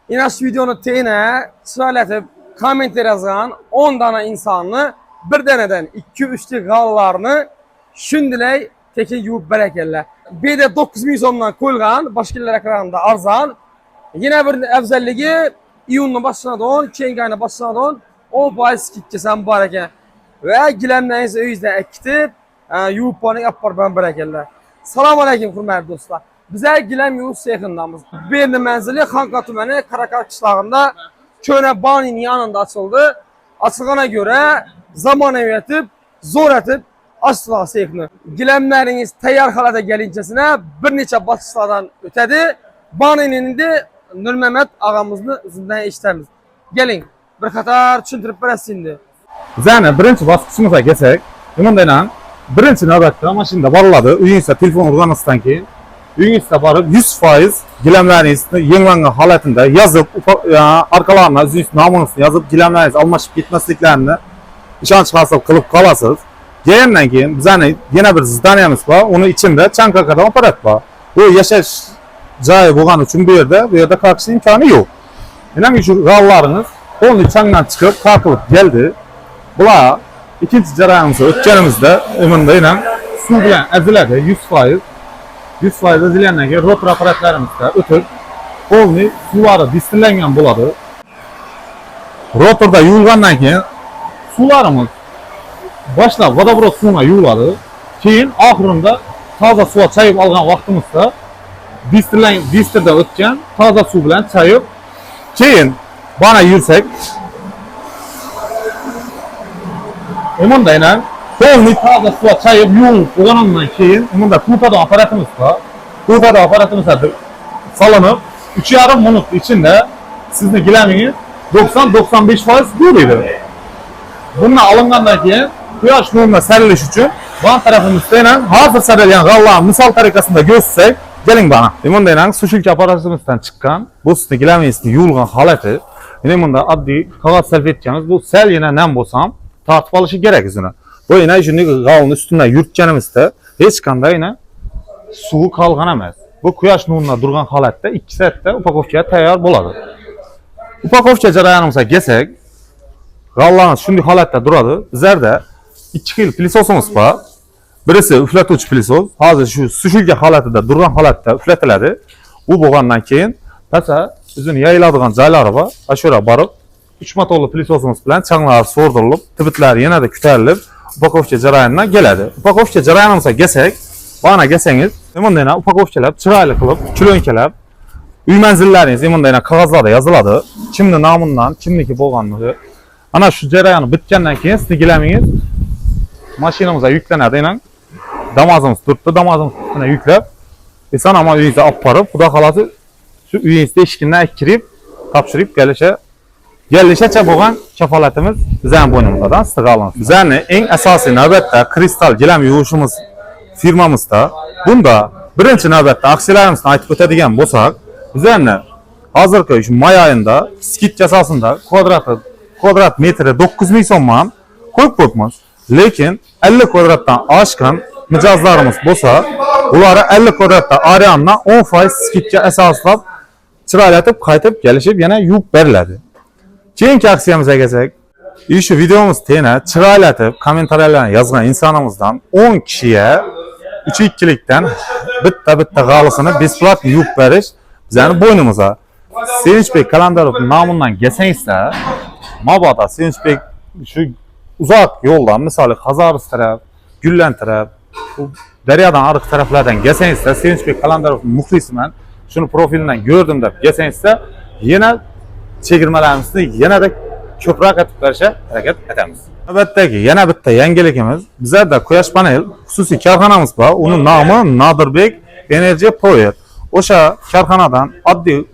Yine şu videonun teyine söyletip komentler yazan 10 tane insanı bir deneden 2-3'lük gallarını şimdiley tekin yuvup berekerler. Bir de 9.000 sonundan koyulgan başkalar ekranında arzan. Yine bir evzelliği iyunun başına don, keyin ayına başına don. O bahis kitkesen bareke. Ve gilemlerinizi öyüzden ekitip yuvup bana yapar ben berekerler. Selamun aleyküm hürmetli dostlar. Bize gilem yuvuk seyhindamız. Birinin menzili Xanqa Tüməni Karakar kışlağında Köne Baninin yanında açıldı. Açılğana göre zaman evetip, zor etip açtılar seyhini. Gilemleriniz teyyar halata gelincesine bir neçe batışlardan ötedi. Baninin de Nur Mehmet ağamızın izinden işlemiz. Gelin bir katar çüntürüp beresindi. Zane birinci baskısımıza geçsek, bununla birinci nöbette maşında barladı. Üyünse telefon urganısından ki, üyünse barıp 100% gilemlerinizni yenilengen halatında yazıp, arkalarına üzünüz namunusunu yazıp gilemleriniz almaşıp gitmesliklerini işanç hasıl kılıp kalasız. Geyinden ki, bizane yine bir zdaniyemiz var, onun içinde Çankaka'da aparat var. Bu yaşaş cayı bulgan için bir yerde kalkış imkanı yok. İnan şu gallarınız onun çandan çıkıp kalkılıp geldi. Bula ikinci jarayonumuza ötkenimizde ümünde inan su bilen eziledi 100% ezilenden ki rotor aparatlarımızda ötüp onu suları distillengen buladı. Rotorda yuyulgandan keyin sularımız başta vodobrod suyuna yuyuladı. Keyin ahırında taza suya çayıp algan vaktimizde distilde ötken taza su bilen çayıp keyin bana yürsek Umunda inen doğru taze suya çayıp yuğup ulanandan keyin umunda tutada aparatımız var. Tutada aparatımız var. Salınıp 3,5 minut içinde sizin gileminiz 90-95% duruydu. Bununla alıngandan keyin kuyaş nuruna seriliş için van tarafımızda inen hazır serilen gallan misal tarikasında göstersek gelin bana. Umunda inen suçulki aparatımızdan çıkan bu sizin gileminizde yuğulgan halatı umunda adli kağıt selfeteceğimiz bu sel yine nem bolsam tartıp alışı gerek yüzüne. Bu yine şimdi galın üstünde yürütkenimizde hiç kanda yine suyu kalgan emez. Bu kuyaş nuruna durgan halatta 2 saatte upakovkaya tayar boladı. Upakovka jarayonumuza geçsek gallarımız şimdi halatta duradı. Bizlerde 2 xil plisosumuz var. Birisi üfletuvchi plisos. Hazır şu sushilga halatida durgan halatda üfletiladi. U bo'lgandan keyin pasa üzünü yayıladigan joylari bor. Ashura barib 3 motorlu plisosumuz bilan changlar so'rdirilib, tibitlar yana da ko'tarilib, upakovka jarayonuna keladi. Upakovka jarayonimizga kelsak, bana kelsangiz, bunday upakovkalar chiroyli qilib, chulonkalab, uy manzillaringiz bunday qog'ozlarda yoziladi. Kimning nomidan, kimniki bo'lganligi. Ana shu jarayoni bitgandan keyin siz gilamingiz mashinamizga yuklanadi. Damazimiz turibdi, damazimiz ustuna yuklab, eson omon uyingizga olib borib, xudo xolasi shu uyingizda eshikdan kirib, topshirib Gelişeçe bo'lgan kafolatimiz bizning bo'ynimizdan istiqolamiz. Bizning eng asosiy navbatda kristal gilam yuvishimiz firmamizda bunda birinchi navbatda aksiyalarimizni aytib o'tadigan bo'lsak, bizning hozirgi shu may oyida skit asosida kvadrat metri 9.000 so'mdan qo'yib qo'yibmiz. Lekin 50 kvadratdan oshgan mijozlarimiz bo'lsa, ular 50 kvadratda ariyandan 10% skitga asoslab chiroylatib qaytib kelishib yana yuvib beriladi. Keyingi aksiyamıza geçsek, şu videomuz teyine çıraylatıp komentarlarına yazgan insanımızdan 10 kişiye 3-2'likten bitta galısını besplat yuvup veriş bizlerin boynumuza. Sevinç Bey Kalandarov'un namından geçenizse, Mabada Sevinç Bey şu uzak yoldan, misali Hazarız taraf, Güllen taraf, Derya'dan arık taraflardan geçenizse, Sevinç Bey Kalandarov'un muhlisimen şunu profilinden gördüm de geçenizse yine çekirmelerimizni yana da ko'proq etib berishga harakat etamiz. Albattaki yana bitta yangiligimiz, bizlarda quyosh panel xususiy korxonamiz bor. Uning nomi Nodirbek Energy Power. O'sha korxonadan oddiy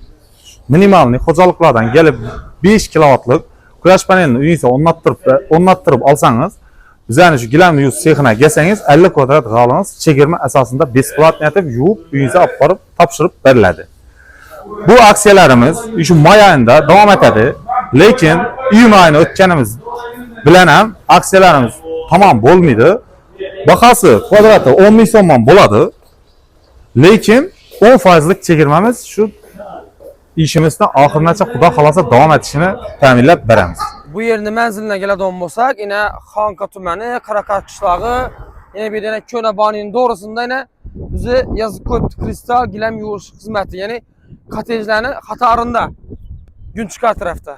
minimalniy xo'jaliklardan kelib 5 kilovatlik quyosh panelini uyingizga o'rnattirib olsangiz, bizning shu gilam yuvish sexina kelsangiz 50 kvadrat g'olimiz chegirma asosida besplatno etib yuvib uyingizga olib borib topshirib beriladi. Bu aksiyalarimiz şu may ayında devam etedi. Lekin iyun ayını ötkenimiz bilen ham aksiyalarimiz tamam bo'lmaydi. Bahası kvadratı 10.000 so'mdan bo'ladi. Lekin 10%lik chegirmamiz şu işimizdə axırınacan Xuda xalasa davam etişini təminləb verəmiz. Bu yerin mənzilinə gələ olmasaq, yine Xanqa tüməni, Karakar qışlağı, yine bir dənə Könə Baninin doğrusunda yine bizi yazıb koyubdu Kristal Giləm Yuvuşluq xidməti, yəni kotejlərin xatarında Günçükar tərəfdə.